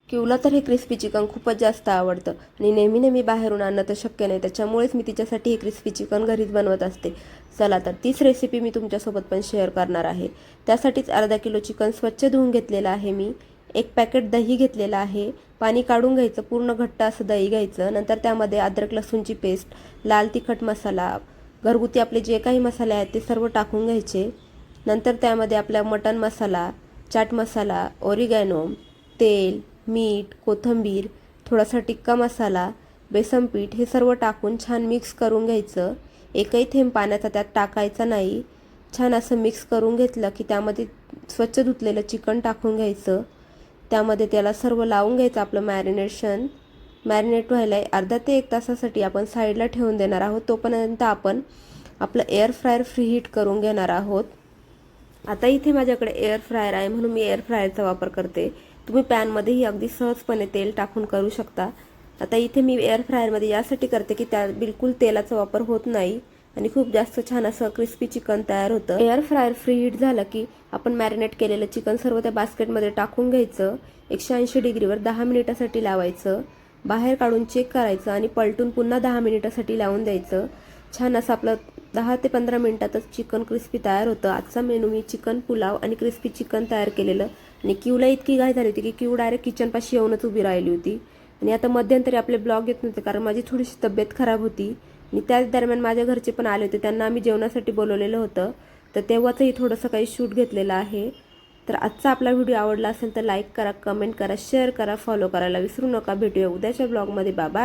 किवला तर हे crispy chicken खूपच जास्त आवडतं आणि नेहमी नेहमी बाहेरून आणणं तर शक्य नाही, त्याच्यामुळेच मी तिच्यासाठी हे क्रिस्पी चिकन घरीच बनवत असते. चला तर तीच रेसिपी मी तुमच्यासोबत पण शेअर करणार आहे. त्यासाठीच अर्धा किलो चिकन स्वच्छ धुवून घेतलेलं आहे मी. एक पॅकेट दही घेतलेलं आहे. पाणी काढून घ्यायचं, पूर्ण घट्ट असं दही घ्यायचं. नंतर त्यामध्ये अद्रक लसूणची पेस्ट, लाल तिखट मसाला, घरगुती आपले जे काही मसाले आहेत ते सर्व टाकून घ्यायचे. नंतर त्यामध्ये आपला मटण मसाला, चाट मसाला, ओरिगॅनो, तेल, मीठ, कोथिंबीर, थोडासा टिक्का मसाला, बेसन पीठ हे सर्व टाकून छान मिक्स करून घ्यायचं. एकही थेंब पाण्याचा त्यात टाकायचा नाही. छान असं मिक्स करून घेतलं की त्यामध्ये स्वच्छ धुतलेलं चिकन टाकून घ्यायचं. त्यामध्ये त्याला सर्व लावून घ्यायचं. आपलं मॅरिनेट व्हायला अर्धा ते 1 तासासाठी आपण साईडला ठेवून देणार आहोत. तोपर्यंत आपण आपलं एअर फ्रायर फ्री हीट करून घेणार आहोत. आता इथे माझ्याकडे एअर फ्रायर आहे म्हणून मी एअर फ्रायरचा वापर करते. तुम्ही पॅनमध्येही अगदी सहजपणे तेल टाकून करू शकता. आता इथे मी एअर फ्रायरमध्ये यासाठी करते की त्यात बिलकुल तेलाचा वापर होत नाही आणि खूप जास्त छान असं क्रिस्पी चिकन तयार होतं. एअर फ्रायर फ्री हीट झालं की आपण मॅरिनेट केलेलं चिकन सर्व त्या बास्केटमध्ये टाकून घ्यायचं. 180 डिग्रीवर 10 मिनिटासाठी लावायचं. बाहेर काढून चेक करायचं आणि पलटून पुन्हा 10 मिनिटासाठी लावून द्यायचं. छान असं आपलं 10 ते 15 मिनिटातच चिकन क्रिस्पी तयार होतं. आजचा मेनू मी चिकन पुलाव आणि क्रिस्पी चिकन तयार केलेलं. आणि क्यूला इतकी घाई झाली होती की क्यू डायरेक्ट किचनपाशी येऊनच उभी राहिली होती. आणि आता मध्यंतरी आपले ब्लॉग येत नव्हते कारण माझी थोडीशी तब्येत खराब होती आणि त्याच दरम्यान माझ्या घरचे पण आले होते. त्यांना आम्ही जेवणासाठी बोलवलेलं होतं, तर तेव्हाचंही थोडंसं काही शूट घेतलेलं आहे. तर आजचा आपला व्हिडिओ आवडला असेल तर लाईक करा, कमेंट करा, शेअर करा, फॉलो करायला विसरू नका. भेटूया उद्याच्या ब्लॉगमध्ये. Bye bye.